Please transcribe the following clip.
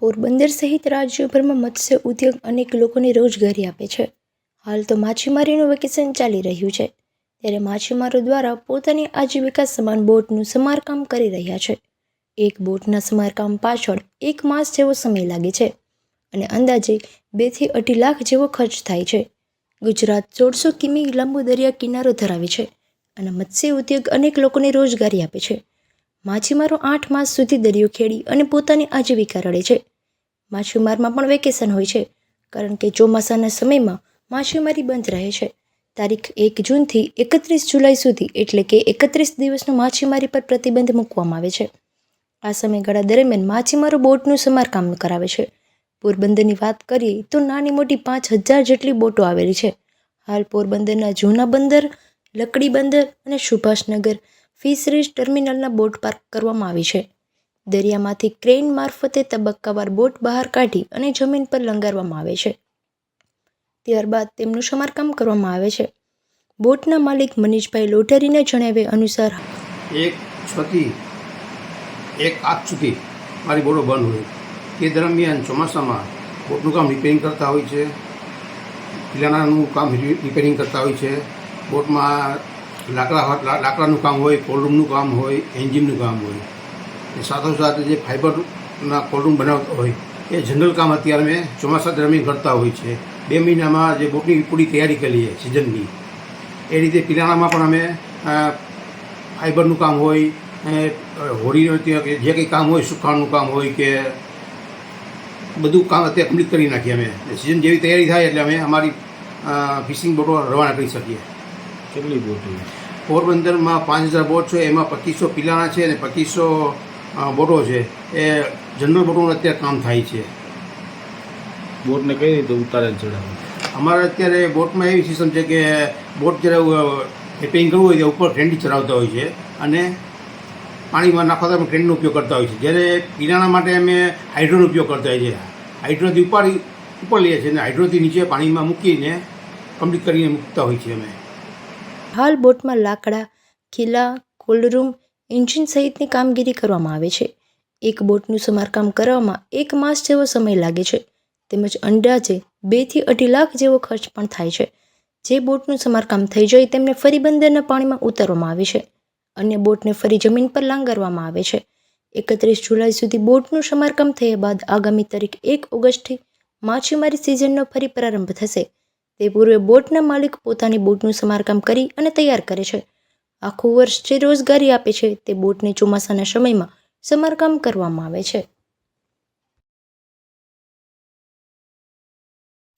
પોરબંદર સહિત રાજ્યભરમાં મત્સ્ય ઉદ્યોગ અનેક લોકોને રોજગારી આપે છે. હાલ તો માછીમારીનું વેકેશન ચાલી રહ્યું છે, ત્યારે માછીમારો દ્વારા પોતાની આજીવિકા સમાન બોટનું સમારકામ કરી રહ્યા છે. એક બોટના સમારકામ પાછળ 1 માસ જેવો સમય લાગે છે અને અંદાજે 2 થી 2.5 લાખ જેવો ખર્ચ થાય છે. ગુજરાત 1400 કિમી લાંબો દરિયા કિનારો ધરાવે છે અને મત્સ્ય ઉદ્યોગ અનેક લોકોને રોજગારી આપે છે. માછીમારો 8 માસ સુધી દરિયો ખેડી અને પોતાની આજીવિકા રળે છે. માછીમારમાં પણ વેકેશન હોય છે, કારણ કે ચોમાસાના સમયમાં માછીમારી બંધ રહે છે. તારીખ 1 જૂનથી 31 જુલાઈ સુધી એટલે કે 31 દિવસનો માછીમારી પર પ્રતિબંધ મૂકવામાં આવે છે. આ સમયગાળા દરમિયાન માછીમારો બોટનું સમારકામ કરાવે છે. પોરબંદરની વાત કરીએ તો નાની મોટી 5000 જેટલી બોટો આવેલી છે. હાલ પોરબંદરના જૂના બંદર, લકડી બંદર અને સુભાષનગર ફિશરીઝ ટર્મિનલના બોટ પાર્ક કરવામાં આવી છે. દરિયામાંથી ક્રેન મારફતે તબક્કાવાર બોટ બહાર કાઢી અને જમીન પર લંગારવામાં આવે છે. ત્યારબાદ તેમનું સમારકામ કરવામાં આવે છે. બોટના માલિક મનીષભાઈ લોઢારીના જણાવ્યા અનુસાર 1 થી 1 સુધી મારી બોટો બંધ હોય તે દરમિયાન ચોમાસામાં બોટનું કામ રિપેરિંગ કરતા હોય છે, કિરાણાનું કામ રિપેરિંગ કરતા હોય છે. બોટમાં લાકડાનું કામ હોય, કોલરૂમનું કામ હોય, એન્જિનનું કામ હોય. સાથોસાથ જે ફાઇબરના કોલરૂમ બનાવતો હોય એ જનરલ કામ અત્યારે અમે ચોમાસા દરમિયાન કરતા હોય છે. 2 મહિનામાં જે બોટની પૂરી તૈયારી કરીએ સિઝનની, એ રીતે કિરાણામાં પણ અમે ફાઇબરનું કામ હોય, હોડીનું જે કંઈ કામ હોય, સુખાણનું કામ હોય કે બધું કામ અત્યારે કમ્પ્લીટ કરી નાખીએ અમે. સિઝન જેવી તૈયારી થાય એટલે અમે અમારી ફિશિંગ બોટો રવાના કરી શકીએ. કેટલી બોટો? પોરબંદરમાં 5000 બોટ છે, એમાં 2500 પિલાણા છે અને 2500 બોટો છે. એ જનરલ બોટોનું અત્યારે કામ થાય છે. બોટને કઈ રીતે ઉતારે ચડાવે? અમારે અત્યારે બોટમાં એવી સિસ્ટમ છે કે બોટ જ્યારે રિપેરિંગ કરવું હોય તો ઉપર ટ્રેન્ડી ચડાવતા હોય છે અને પાણીમાં નાખવા અમે ટ્રેન્ડનો ઉપયોગ કરતા હોય છે. જ્યારે પિલાણા માટે અમે હાઇડ્રોનો ઉપયોગ કરતા હોઈએ છીએ. હાઇડ્રોથી ઉપર લઈએ છીએ અને હાઇડ્રોથી નીચે પાણીમાં મૂકીને કમ્પ્લીટ કરીને મૂકતા હોય છીએ અમે. હાલ બોટમાં લાકડા, ખીલા, કોલરૂમ, એન્જિન સહિતની કામગીરી કરવામાં આવે છે. એક બોટનું સમારકામ કરવામાં 1 માસ જેવો સમય લાગે છે, તેમજ અંદાજે 2 થી 2.5 લાખ જેવો ખર્ચ પણ થાય છે. જે બોટનું સમારકામ થઈ જાય તેમને ફરી બંદરના પાણીમાં ઉતારવામાં આવે છે. અન્ય બોટને ફરી જમીન પર લાંગરવામાં આવે છે. 31 જુલાઈ સુધી બોટનું સમારકામ થયા બાદ આગામી તારીખ 1 ઓગસ્ટથી માછીમારી સિઝનનો ફરી પ્રારંભ થશે. તે પૂર્વે બોટના માલિક પોતાની બોટનું સમારકામ કરી અને તૈયાર કરે છે. આખું વર્ષ જે રોજગારી આપે છે તે બોટને ચોમાસાના સમયમાં સમારકામ કરવામાં આવે છે.